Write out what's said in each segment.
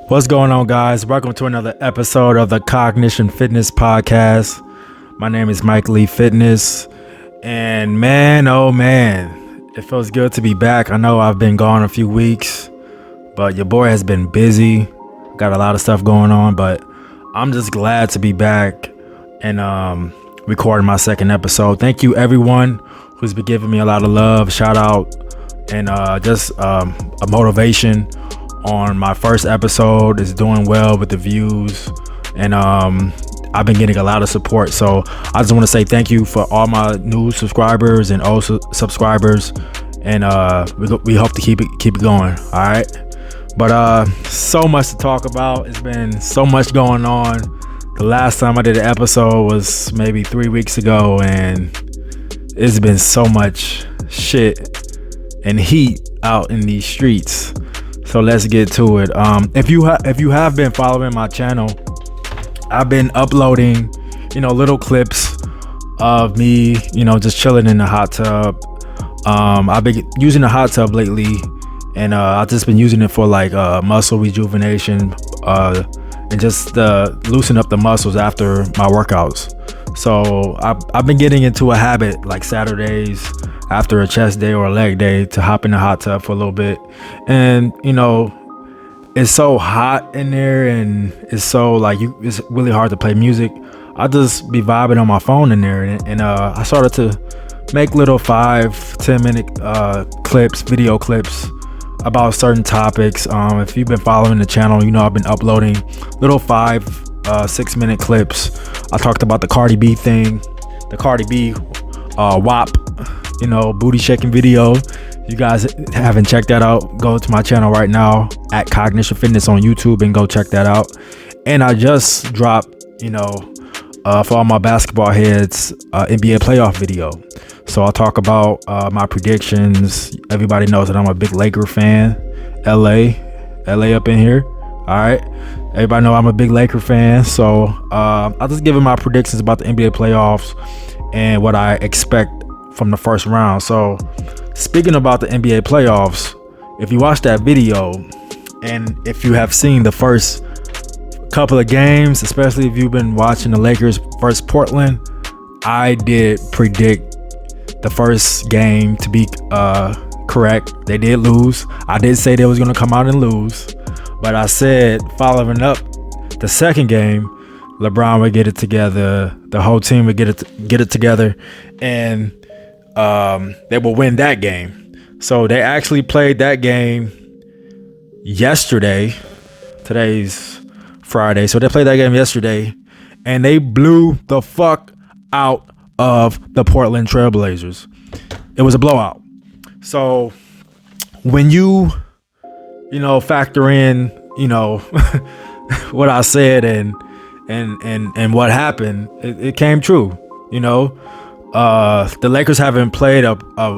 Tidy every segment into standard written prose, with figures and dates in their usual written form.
What's going on, guys? Welcome to another episode of the Cognition Fitness Podcast. My name is Mike Lee Fitness, and man, oh man, it feels good to be back. I know I've been gone a few weeks, but your boy has been busy. Got a lot of stuff going on, but I'm just glad to be back and recording my second episode. Thank you, everyone who's been giving me a lot of love, shout out, and just a motivation on my first episode. Is doing well with the views, and I've been getting a lot of support, so I just want to say thank you for all my new subscribers and old subscribers, and we hope to keep it going. All right, but so much to talk about. It's been so much going on. The last time I did an episode was maybe 3 weeks ago, and it's been so much shit and heat out in these streets. So let's get to it. If you have been following my channel, I've been uploading, little clips of me, just chilling in the hot tub. I've been using the hot tub lately, and I've just been using it for like muscle rejuvenation, and just loosen up the muscles after my workouts. So I've been getting into a habit, like Saturdays after a chest day or a leg day, to hop in the hot tub for a little bit. And it's so hot in there, and it's so it's really hard to play music. I just be vibing on my phone in there, and I started to make little 5-10 minute clips, video clips about certain topics. If you've been following the channel, I've been uploading little 5-6 minute clips. I talked about the Cardi B thing, the Cardi B WAP, booty shaking video. You guys haven't checked that out, go to my channel right now at Cognition Fitness on YouTube and go check that out. And I just dropped, for all my basketball heads, NBA playoff video. So I'll talk about my predictions. Everybody knows that I'm a big Laker fan. LA up in here. All right. Everybody know I'm a big Laker fan. So I'll just give you my predictions about the NBA playoffs and what I expect from the first round. So speaking about the NBA playoffs, if you watch that video, and if you have seen the first couple of games, especially if you've been watching the Lakers versus Portland, I did predict the first game to be correct. They did lose. I did say they was going to come out and lose, but I said following up the second game, LeBron would get it together, the whole team would get it together, and they will win that game. So they actually played that game yesterday. Today's Friday. So they played that game yesterday, and they blew the fuck out of the Portland Trailblazers. It was a blowout. So when you factor in, what I said and what happened, it came true. The Lakers haven't played a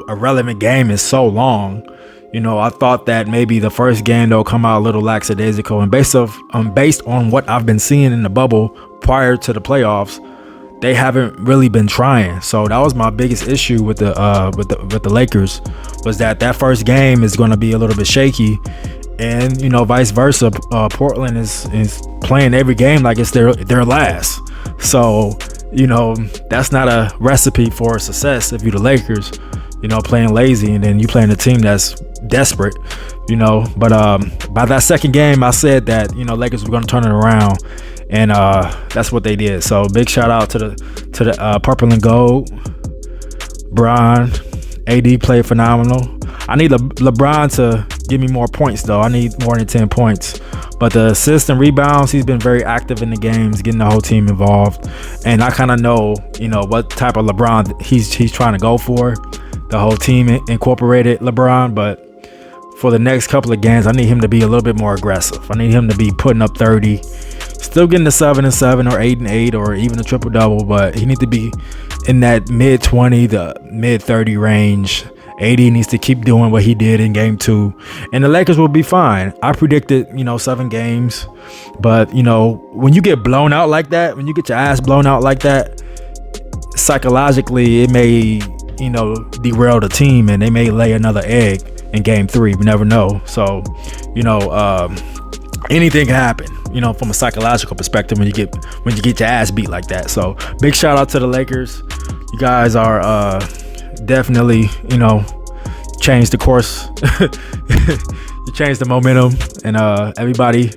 relevant game in so long. I thought that maybe the first game they'll come out a little lackadaisical, and based on what I've been seeing in the bubble prior to the playoffs, they haven't really been trying. So that was my biggest issue with the Lakers, was that first game is going to be a little bit shaky, and vice versa. Portland is playing every game like it's their last. So that's not a recipe for success if you're the Lakers, playing lazy, and then you playing a team that's desperate, but by that second game, I said that Lakers were going to turn it around, and that's what they did. So big shout out to the purple and gold. Bron, AD played phenomenal. I need LeBron to give me more points, though. I need more than 10 points. But the assists and rebounds, he's been very active in the games, getting the whole team involved. And I kind of know, what type of LeBron he's trying to go for. The whole team incorporated LeBron, but for the next couple of games, I need him to be a little bit more aggressive. I need him to be putting up 30, still getting the 7-7 or 8-8 or even a triple double, but he needs to be in that mid 20, the mid 30 range. AD needs to keep doing what he did in game 2, and the Lakers will be fine. I predicted, 7 games, but when you get blown out like that, when you get your ass blown out like that, psychologically it may, derail the team, and they may lay another egg in game 3. We never know. So, anything can happen, from a psychological perspective when you get your ass beat like that. So big shout out to the Lakers. You guys are definitely, changed the course. You changed the momentum, and everybody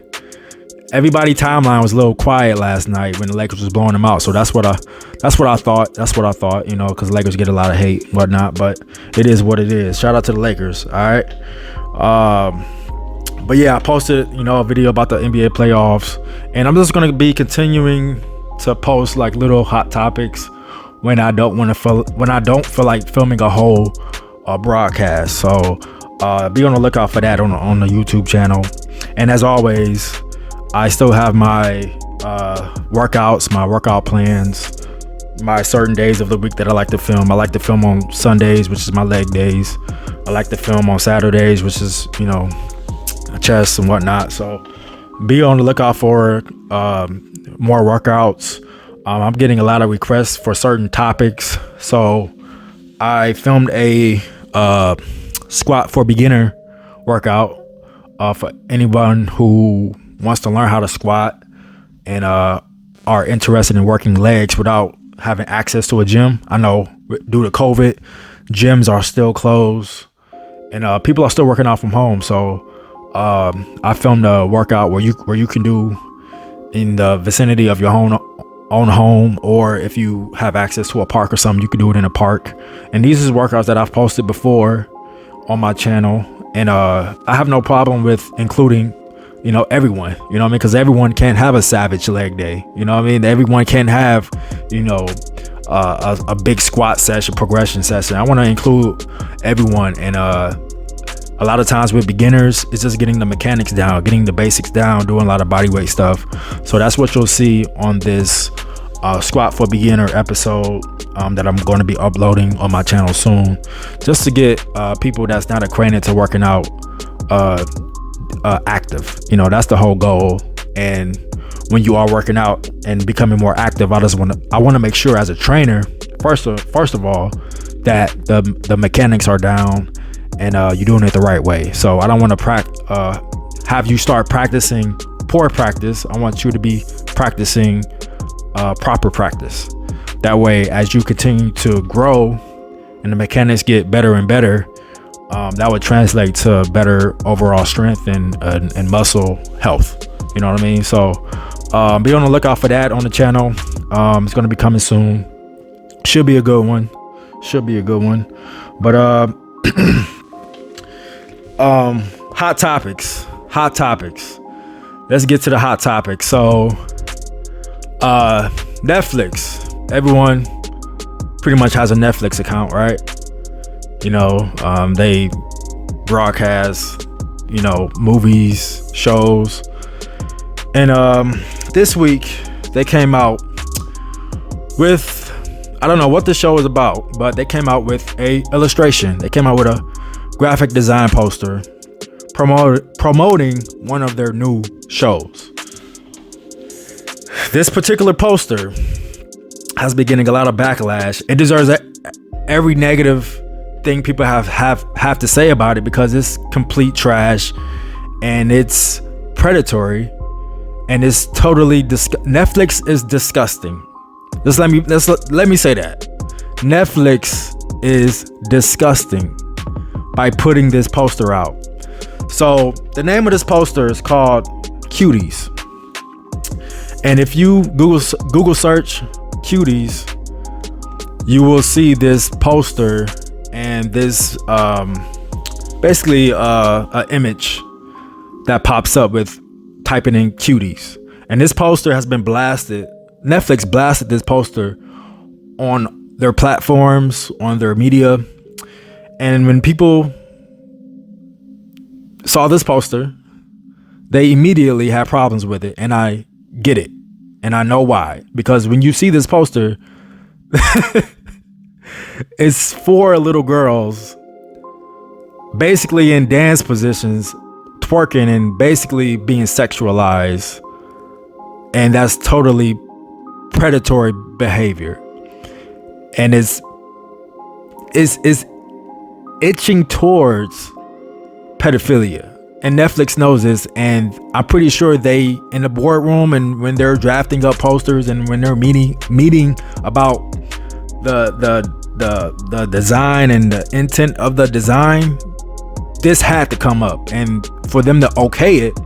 timeline was a little quiet last night when the Lakers was blowing them out. So that's what I thought, because the Lakers get a lot of hate and whatnot, but it is what it is. Shout out to the Lakers. All right. But yeah, I posted, a video about the NBA playoffs, and I'm just going to be continuing to post like little hot topics when I don't feel like filming a whole broadcast. So be on the lookout for that on the YouTube channel. And as always, I still have my workouts, my workout plans, my certain days of the week that I like to film. I like to film on Sundays, which is my leg days. I like to film on Saturdays, which is, chest and whatnot. So be on the lookout for more workouts. I'm getting a lot of requests for certain topics. So I filmed a squat for beginner workout for anyone who wants to learn how to squat and are interested in working legs without having access to a gym. I know due to COVID, gyms are still closed, and people are still working out from home. So I filmed a workout where you can do in the vicinity of your own home, or if you have access to a park or something, you can do it in a park. And these is workouts that I've posted before on my channel, and I have no problem with including everyone, because everyone can't have a savage leg day, everyone can't have a big squat session, progression session. I want to include everyone, and a lot of times with beginners, it's just getting the mechanics down, getting the basics down, doing a lot of body weight stuff. So that's what you'll see on this squat for beginner episode that I'm going to be uploading on my channel soon, just to get people that's not acquainted to working out active. That's the whole goal. And when you are working out and becoming more active, I want to make sure as a trainer, first of all, that the mechanics are down and you're doing it the right way. So I don't want to have you start practicing poor practice. I want you to be practicing proper practice. That way, as you continue to grow and the mechanics get better and better, that would translate to better overall strength and muscle health. You know what I mean? So be on the lookout for that on the channel. It's going to be coming soon. Should be a good one. But hot topics. Let's get to the hot topics. So Netflix. Everyone pretty much has a Netflix account, right? They broadcast, movies, shows. And this week they came out with, I don't know what the show is about, but they came out with a illustration. They came out with a graphic design poster promoting one of their new shows. This particular poster has been getting a lot of backlash. It deserves every negative thing people have to say about it, because it's complete trash and it's predatory and it's totally Netflix is disgusting. Let me say that Netflix is disgusting by putting this poster out. So the name of this poster is called Cuties, and if you Google search Cuties, you will see this poster and this basically an image that pops up with typing in Cuties. And this poster has been blasted. Netflix blasted this poster on their platforms, on their media. And when people saw this poster, they immediately had problems with it. And I get it. And I know why. Because when you see this poster, it's 4 little girls basically in dance positions, twerking and basically being sexualized. And that's totally predatory behavior. and is itching towards pedophilia. And Netflix knows this, and I'm pretty sure they, in the boardroom, and when they're drafting up posters, and when they're meeting about the design and the intent of the design, this had to come up. And for them to okay it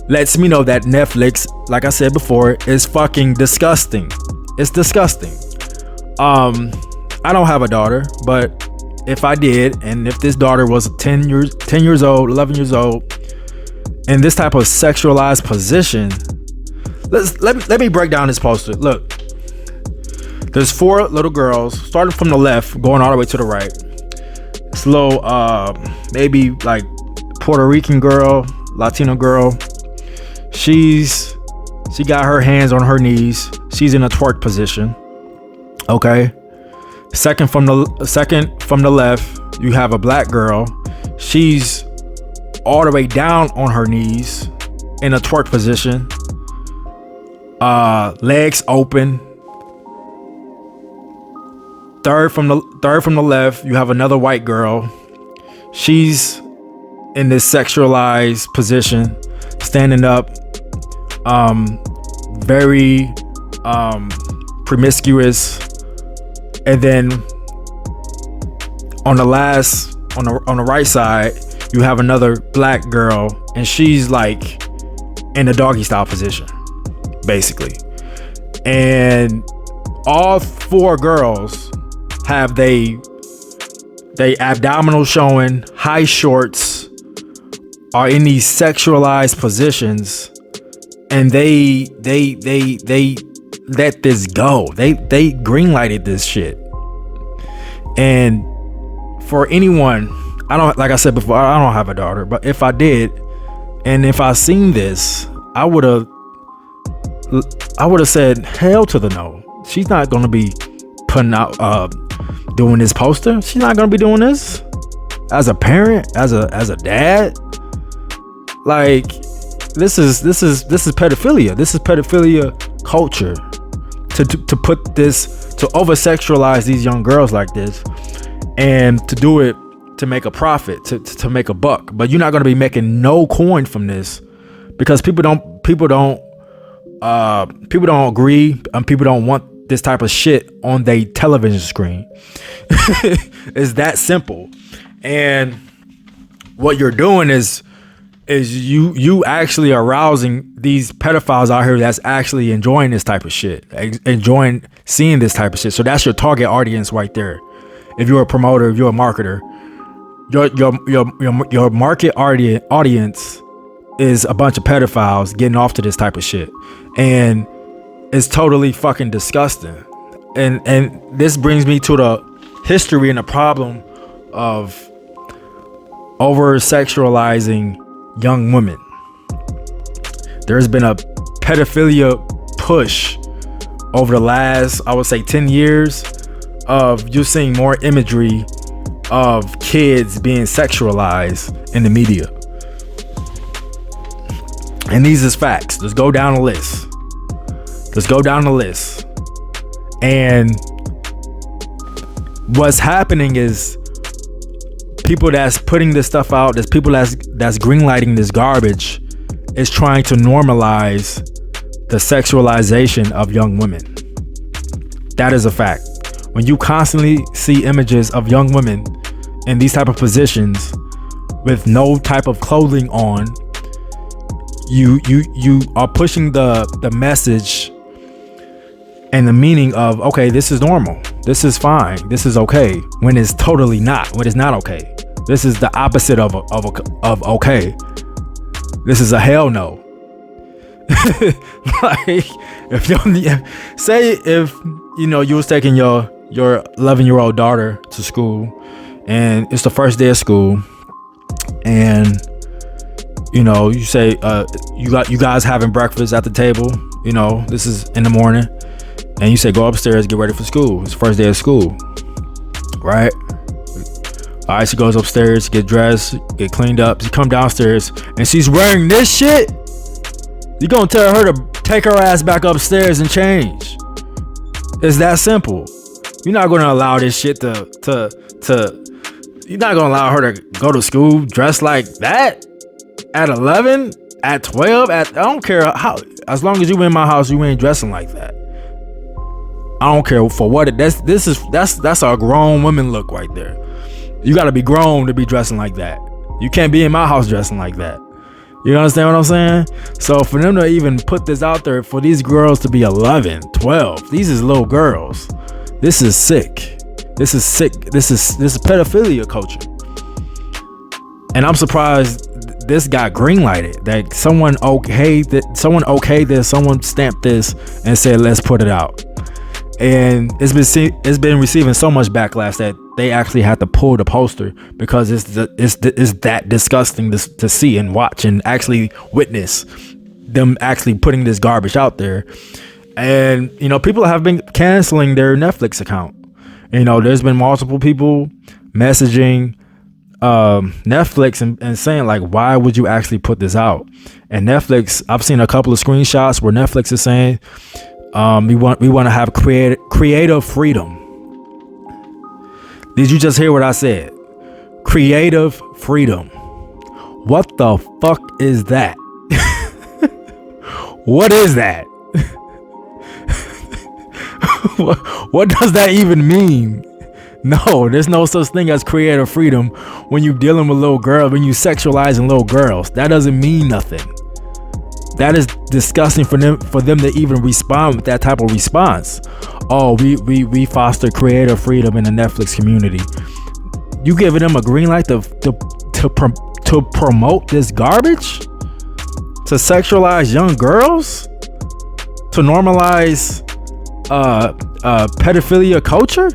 lets me know that Netflix, like I said before, is fucking disgusting. It's disgusting. I don't have a daughter, but if I did, and if this daughter was 10 years old, 11 years old, in this type of sexualized position, let me break down this poster. Look, there's 4 little girls, starting from the left, going all the way to the right. This little, maybe like Puerto Rican girl, Latino girl. She got her hands on her knees. She's in a twerk position. Okay. Second from the left, you have a black girl. She's all the way down on her knees in a twerk position. Legs open. Third from the left, you have another white girl. She's in this sexualized position, standing up, very promiscuous. And then on the right side, you have another black girl, and she's like in a doggy style position, basically. And all 4 girls have they abdominals showing, high shorts, are in these sexualized positions, and they let this go. They greenlighted this shit. And for anyone, like I said before, I don't have a daughter, but if I did, and if I seen this, I would have said hell to the no. She's not gonna be putting out doing this poster. She's not gonna be doing this as a parent, as a dad. Like, this is pedophilia. This is pedophilia culture. To put this, to over sexualize these young girls like this, and to do it to make a profit, to make a buck. But you're not going to be making no coin from this, because people don't agree, and people don't want this type of shit on their television screen. It's that simple. And what you're doing is you actually arousing these pedophiles out here that's actually enjoying this type of shit, enjoying seeing this type of shit. So that's your target audience right there. If you're a promoter, if you're a marketer, your market audience is a bunch of pedophiles getting off to this type of shit, and it's totally fucking disgusting. And this brings me to the history and the problem of over sexualizing young women. There's been a pedophilia push over the last, I would say, 10 years of you seeing more imagery of kids being sexualized in the media. And these is facts. Let's go down the list. And what's happening is people that's putting this stuff out, there's people that's greenlighting this garbage, is trying to normalize the sexualization of young women. That is a fact. When you constantly see images of young women in these type of positions with no type of clothing on, you are pushing the message and the meaning of, okay, this is normal, this is fine, this is okay, when it's totally not, when it's not okay. This is the opposite of okay. This is a hell no. Like, if you was taking your 11-year-old daughter to school, and it's the first day of school, and you say you guys having breakfast at the table, this is in the morning, and you say go upstairs, get ready for school. It's the first day of school, right? All right, she goes upstairs, get dressed, get cleaned up. She come downstairs and she's wearing this shit. You gonna tell her to take her ass back upstairs and change? It's that simple. You're not going to allow this shit to you're not going to allow her to go to school dressed like that at 11, at 12, I don't care how, as long as you in my house, you ain't dressing like that. I don't care for what that's a grown woman look right there. You got to be grown to be dressing like that. You can't be in my house dressing like that. You understand what I'm saying? So for them to even put this out there, for these girls to be 11, 12, these is little girls. This is sick. This is pedophilia culture. And I'm surprised this got green lighted. That someone okayed this, someone stamped this and said, let's put it out. And it's been receiving so much backlash that they actually had to pull the poster because it's that disgusting to see and watch and actually witness them actually putting this garbage out there. And people have been canceling their Netflix account. There's been multiple people messaging Netflix and saying, like, why would you actually put this out? And Netflix, I've seen a couple of screenshots where Netflix is saying, we want to have creative freedom. Did you just hear what I said? Creative freedom. What the fuck is that? What is that? What does that even mean? No, there's no such thing as creative freedom when you're dealing with little girls, when you sexualizing little girls. That doesn't mean nothing. That is disgusting for them to even respond with that type of response. Oh, we foster creative freedom in the Netflix community. You giving them a green light to promote this garbage? To sexualize young girls? To normalize pedophilia culture?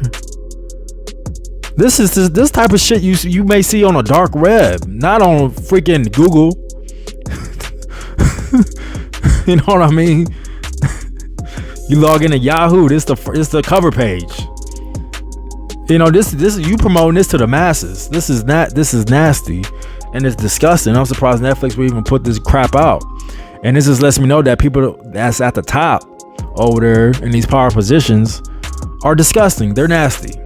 This is this type of shit you may see on a dark web, not on freaking Google. You know what I mean? You log into Yahoo, this the cover page. This you promoting this to the masses. This is nasty and it's disgusting. I'm surprised Netflix would even put this crap out. And this just lets me know that people that's at the top over there in these power positions are disgusting. They're nasty.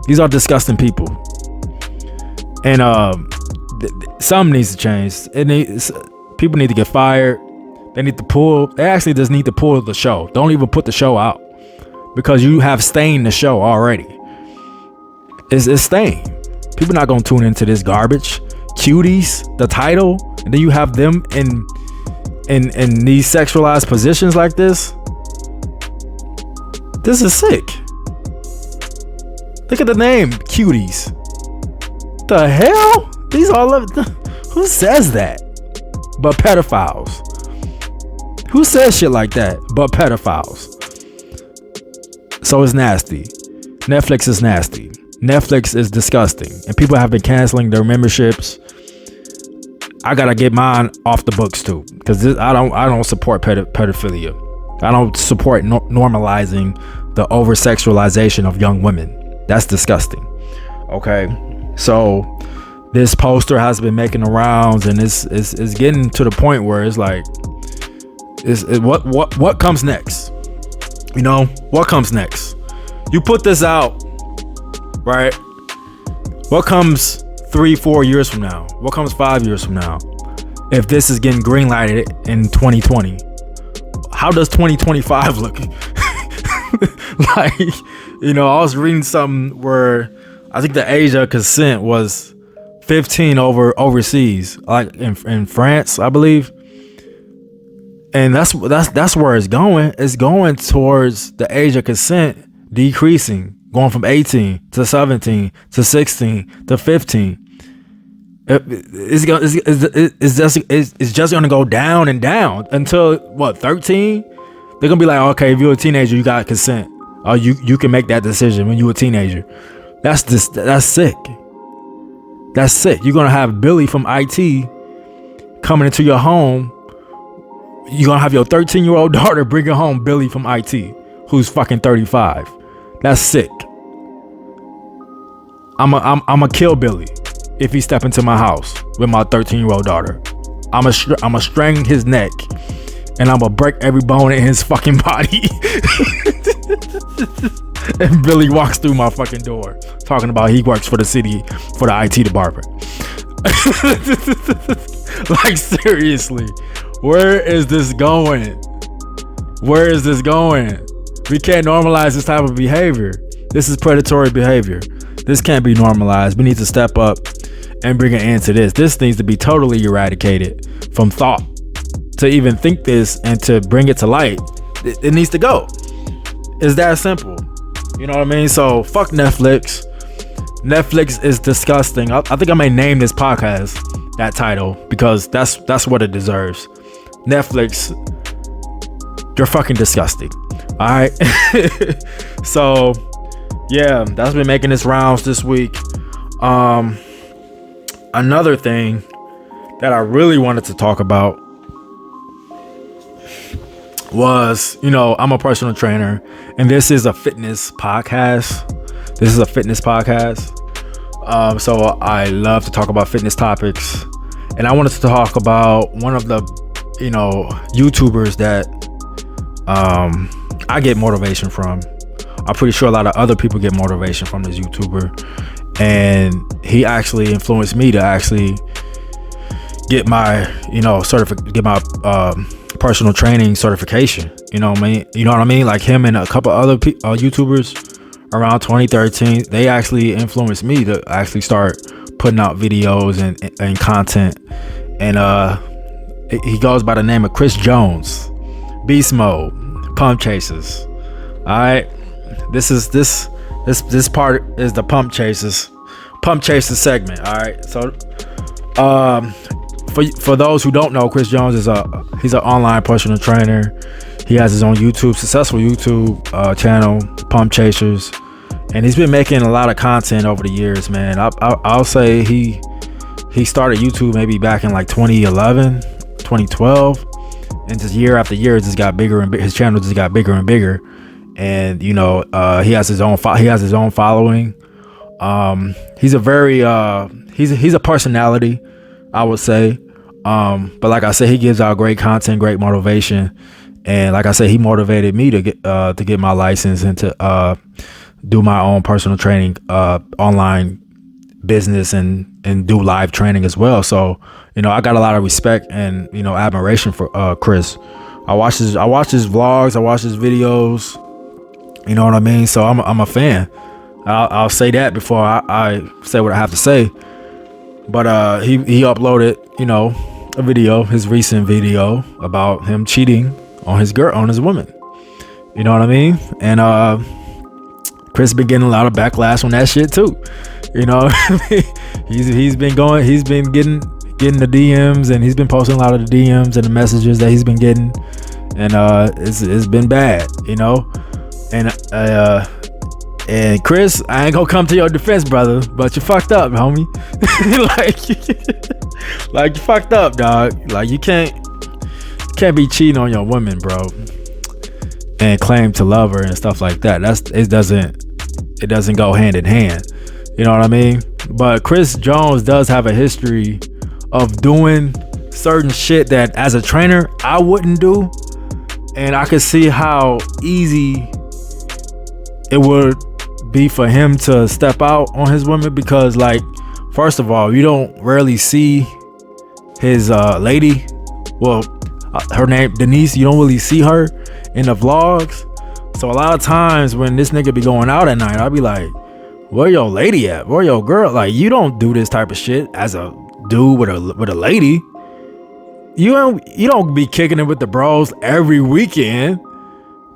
These are disgusting people. And something needs to change. People need to get fired. They actually just need to pull the show. Don't even put the show out, because you have stained the show already. It's stained. People not gonna tune into this garbage. Cuties, the title, and then you have them in these sexualized positions like this. This is sick. Look at the name, Cuties. The hell? These all of who says that? But pedophiles. Who says shit like that but pedophiles? So it's nasty. Netflix is nasty. Netflix is disgusting. And people have been canceling their memberships. I gotta get mine off the books too, because I don't support pedophilia. I don't support normalizing the over sexualization of young women. That's disgusting. Okay, so this poster has been making the rounds, and it's getting to the point where it's like, what comes next? What comes next? You put this out, right? What comes 3-4 years from now? What comes 5 years from now? If this is getting greenlighted in 2020, how does 2025 look? I was reading something where I think the age of consent was 15 overseas, like in France, I believe. And that's where it's going. It's going towards the age of consent decreasing, going from 18 to 17 to 16 to 15. It's just gonna go down and down until 13? They're gonna be like, okay, if you're a teenager, you got consent. Oh, you can make that decision when you're a teenager. That's sick. That's sick. You're gonna have Billy from IT coming into your home. You're gonna have your 13-year-old daughter bringing home Billy from IT, who's fucking 35. That's sick. I'ma kill Billy if he step into my house with my 13-year-old daughter. I'ma string his neck, and I'ma break every bone in his fucking body. And Billy walks through my fucking door talking about he works for the city, for the IT department. Like, seriously, where is this going? Where is this going? We can't normalize this type of behavior. This is predatory behavior. This can't be normalized. We need to step up and bring an end to this. This needs to be totally eradicated from thought. To even think this and to bring it to light, it needs to go. It's that simple. You know what I mean? So fuck Netflix. Netflix is disgusting. I think I may name this podcast that title because that's what it deserves. Netflix, you're fucking disgusting. All right. So yeah, that's been making its rounds this week. Another thing that I really wanted to talk about was, I'm a personal trainer, and this is a fitness podcast. So I love to talk about fitness topics, and I wanted to talk about one of the, YouTubers that I get motivation from. I'm pretty sure a lot of other people get motivation from this YouTuber, and he actually influenced me to actually get my, personal training certification. You know what I mean? Like him and a couple other YouTubers around 2013, they actually influenced me to actually start putting out videos and content. And he goes by the name of Chris Jones, Beast Mode, Pump Chasers. All right, this part is the Pump Chasers segment. All right, so for those who don't know, Chris Jones he's an online personal trainer. He has his own successful YouTube channel, Pump Chasers, and he's been making a lot of content over the years, man. I'll say he started YouTube maybe back in like 2011, 2012, and just year after year, it just got bigger and his channel just got bigger and bigger. And he has his own following. He's a very he's a personality, I would say. But like I said, he gives out great content, great motivation, and like I said, he motivated me to get my license and to do my own personal training, online business, and do live training as well. So I got a lot of respect and admiration for Chris. I watch his vlogs, I watch his videos. You know what I mean? So I'm a fan. I'll say that before I say what I have to say. But he uploaded a video, his recent video about him cheating on his woman. You know what I mean? And Chris been getting a lot of backlash on that shit too. He's been getting the DMs, and he's been posting a lot of the DMs and the messages that he's been getting, and it's been bad. And Chris, I ain't gonna come to your defense, brother, but you fucked up, homie. like you fucked up, dog. Like you can't be cheating on your woman, bro, and claim to love her and stuff like that. It doesn't go hand in hand. You know what I mean? But Chris Jones does have a history of doing certain shit that as a trainer I wouldn't do, and I could see how easy it would be for him to step out on his woman, because like, first of all, you don't rarely see his lady, her name Denise, you don't really see her in the vlogs. So a lot of times when this nigga be going out at night, I'll be like, where your lady at? Where your girl? Like, you don't do this type of shit as a dude with a lady. You don't be kicking it with the bros every weekend.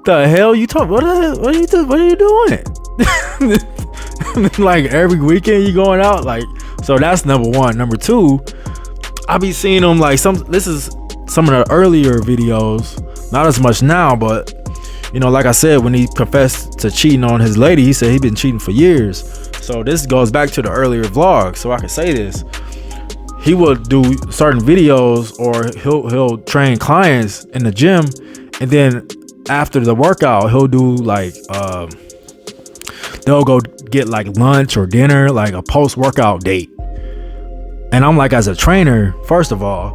The hell you talk? What are you doing? Like every weekend you going out? Like, so that's number one. Number two, I be seeing him like this is some of the earlier videos, not as much now, but like I said, when he confessed to cheating on his lady, he said he'd been cheating for years. So this goes back to the earlier vlog. So I can say this. He will do certain videos, or he'll train clients in the gym, and then after the workout, he'll do like they'll go get like lunch or dinner, like a post-workout date. And I'm like, as a trainer, first of all,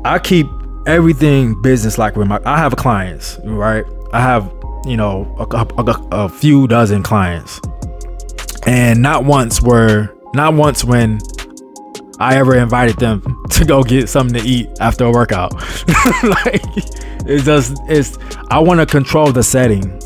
I keep everything business like with I have clients, right? I have a few dozen clients, and not once when I ever invited them to go get something to eat after a workout. Like, I want to control the setting,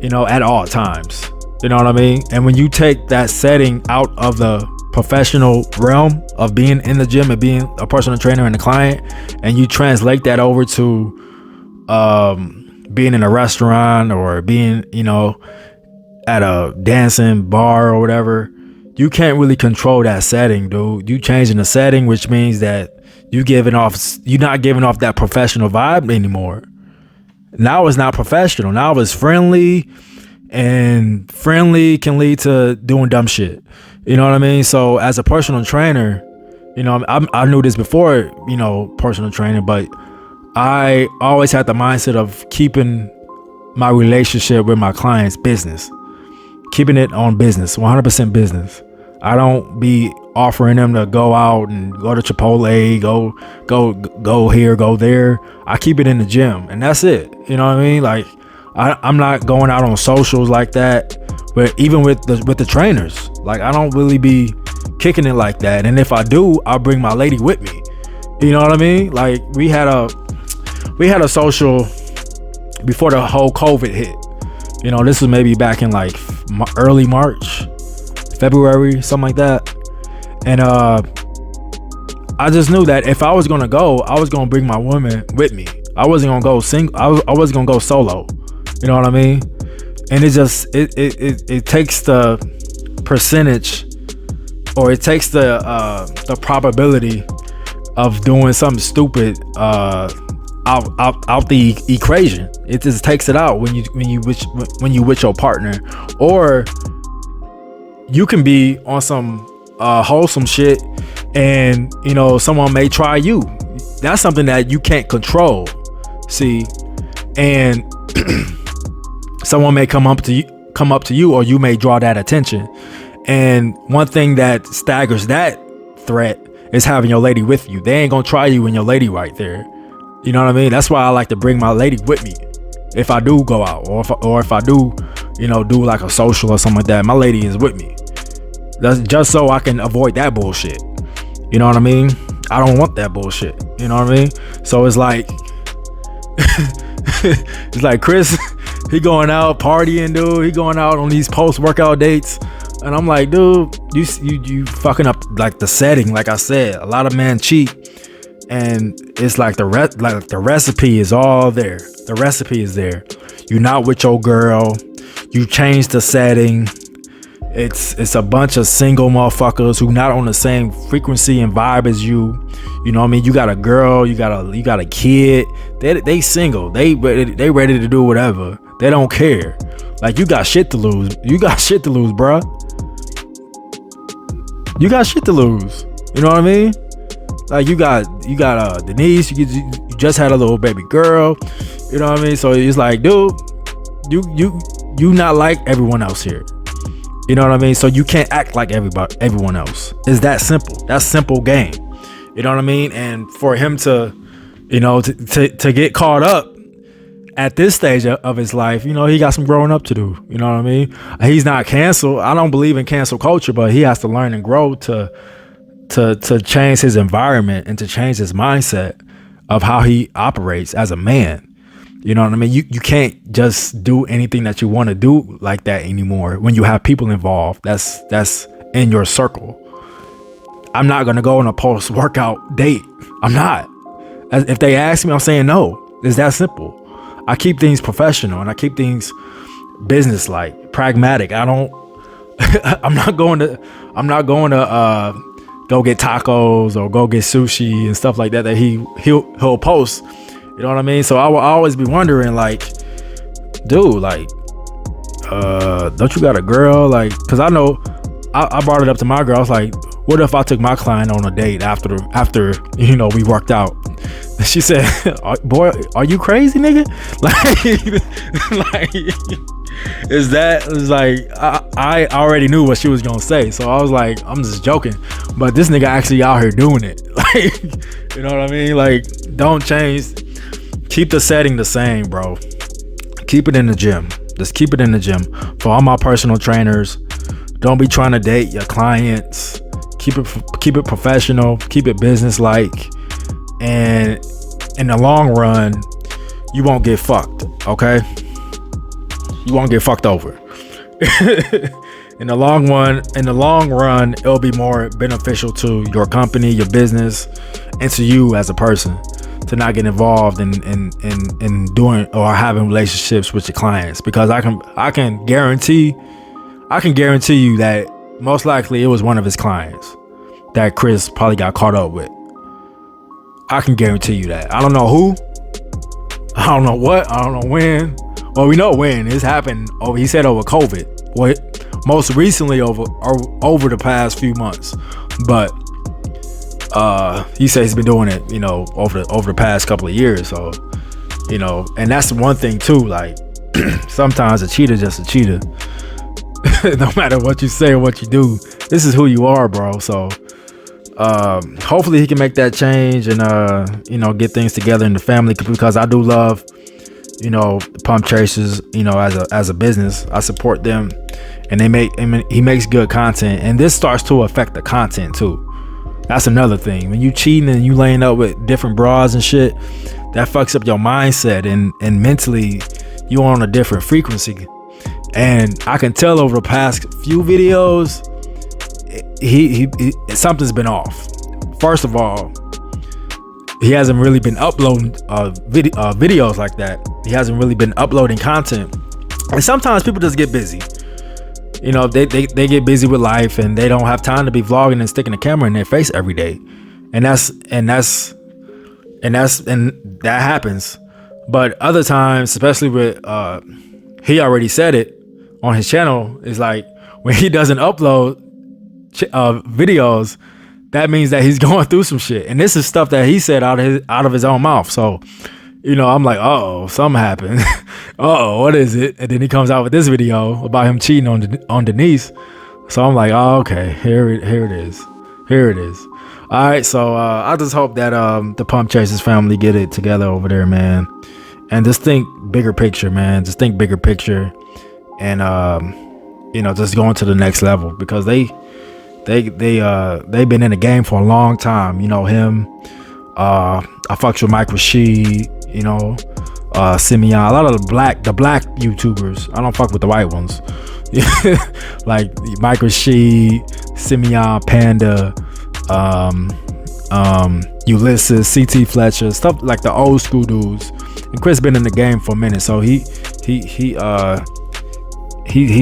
at all times. You know what I mean? And when you take that setting out of the professional realm of being in the gym and being a personal trainer and a client, and you translate that over to being in a restaurant or being, at a dancing bar or whatever, you can't really control that setting, dude. You changing the setting, which means that you're not giving off that professional vibe anymore. Now it's not professional. Now it's friendly, and friendly can lead to doing dumb shit. You know what I mean? So as a personal trainer, I knew this before, personal training, but I always had the mindset of keeping my relationship with my clients business, keeping it on business, 100% business. I don't be offering them to go out and go to Chipotle, go here, go there. I keep it in the gym, and that's it. You know what I mean? Like, I'm not going out on socials like that. But even with the trainers, like, I don't really be kicking it like that. And if I do, I'll bring my lady with me. You know what I mean? Like, we had a social before the whole COVID hit. This was maybe back in like early March, February, something like that. And I just knew that if I was gonna go, I was gonna bring my woman with me. I wasn't gonna go single. I wasn't gonna go solo. You know what I mean? And it just it takes the percentage, or it takes the probability of doing something stupid out the equation. It just takes it out when you with your partner, or you can be on some wholesome shit, and someone may try you. That's something that you can't control. See, and someone may come up to you, or you may draw that attention. And one thing that staggers that threat is having your lady with you. They ain't gonna try you when your lady right there. You know what I mean? That's why I like to bring my lady with me if I do go out, or if I do, do like a social or something like that. My lady is with me. That's just so I can avoid that bullshit. You know what I mean? I don't want that bullshit. You know what I mean? So it's like, it's like Chris, he going out partying, dude. He going out on these post-workout dates, and I'm like, dude, you fucking up like the setting. Like I said, a lot of men cheat, and it's like the recipe is all there. The recipe is there. You're not with your girl. You change the setting. It's a bunch of single motherfuckers who not on the same frequency and vibe as you. You know what I mean? You got a girl, you got a kid. They single. They ready to do whatever. They don't care. Like, you got shit to lose. You got shit to lose, bruh. You got shit to lose. You know what I mean? Like, you got Denise. You just had a little baby girl. You know what I mean? So it's like, dude, you not like everyone else here. You know what I mean? So you can't act like everyone else. It's that simple. That's simple game. You know what I mean? And for him to, to get caught up at this stage of his life, he got some growing up to do. You know what I mean? He's not canceled. I don't believe in cancel culture, but he has to learn and grow to change his environment and to change his mindset of how he operates as a man. You know what I mean? You can't just do anything that you want to do like that anymore when you have people involved that's in your circle. I'm not going to go on a post-workout date. I'm not. If they ask me, I'm saying no. It's that simple. I keep things professional, and I keep things business-like, pragmatic. I'm not going to go get tacos or go get sushi and stuff like that he'll post. You know what I mean? So I will always be wondering, like, dude, like, don't you got a girl? Like, cause I know I brought it up to my girl. I was like, what if I took my client on a date after we worked out? And she said, boy, are you crazy, nigga? Like it's like I already knew what she was gonna say, so I was like, I'm just joking, but this nigga actually out here doing it. Like, you know what I mean? Like, don't change. Keep the setting the same, bro. keep it in the gym. Just keep it in the gym. For all my personal trainers, don't be trying to date your clients. Keep it professional. Keep it business-like. And in the long run, you won't get fucked, okay? You won't get fucked over. In the long run, it'll be more beneficial to your company, your business, and to you as a person to not get involved in doing or having relationships with your clients, because I can guarantee you that most likely it was one of his clients that Chris probably got caught up with. I can guarantee you that. I don't know who, I don't know what, I don't know when. Well, we know when. It's happened over, he said over COVID. Well, most recently over the past few months. But he said he's been doing it, over the past couple of years. So, and that's one thing too, like sometimes a cheater just a cheater. No matter what you say or what you do, this is who you are, bro. So hopefully he can make that change and get things together in the family, because I do love the Pump Chasers, as a business. I support them, and he makes good content, and this starts to affect the content too. That's another thing. When you cheating and you laying up with different bras and shit, that fucks up your mindset, and mentally you on a different frequency. And I can tell over the past few videos, he something's been off. First of all, he hasn't really been uploading videos like that. He hasn't really been uploading content. And sometimes people just get busy. They get busy with life, and they don't have time to be vlogging and sticking a camera in their face every day. And that happens. But other times, especially with he already said it on his channel, is like when he doesn't upload videos, that means that he's going through some shit. And this is stuff that he said out of his own mouth. So, I'm like, uh-oh, something happened. Uh-oh, what is it? And then he comes out with this video about him cheating on Denise. So I'm like, oh, okay, here it is. All right, so I just hope that the Pump Chasers family get it together over there, man. And just think bigger picture, man. Just think bigger picture, and just going to the next level, because they've been in the game for a long time. Him. I fucked with Mike Rashid, Simeon, a lot of the black YouTubers. I don't fuck with the white ones. Like Mike Rashid, Simeon, Panda, Ulysses, CT Fletcher, stuff like the old school dudes. And Chris been in the game for a minute, so he's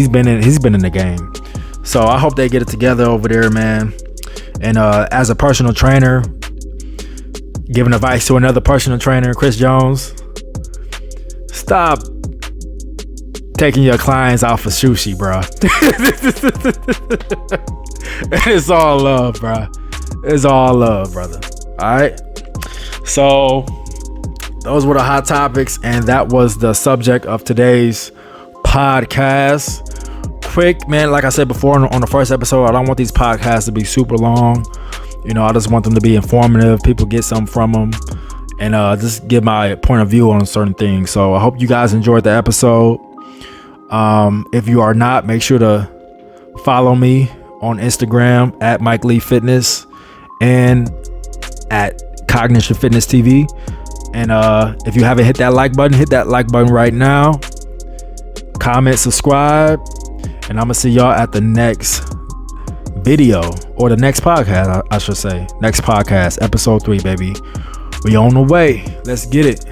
been in the game. So I hope they get it together over there, man. And as a personal trainer, giving advice to another personal trainer, Chris Jones, stop taking your clients out for sushi, bro. It's all love, bro. It's all love, brother. All right. So those were the hot topics, and that was the subject of today's podcast. Quick, man. Like I said before on the first episode, I don't want these podcasts to be super long. I just want them to be informative. People get something from them, and just give my point of view on certain things. So I hope you guys enjoyed the episode. If you are not, make sure to follow me on Instagram at Mike Lee Fitness and at Cognition Fitness TV. And if you haven't hit that like button, hit that like button right now. Comment, subscribe, and I'm gonna see y'all at the next video, or the next podcast, I should say. Next podcast, episode 3, baby. We on the way. Let's get it.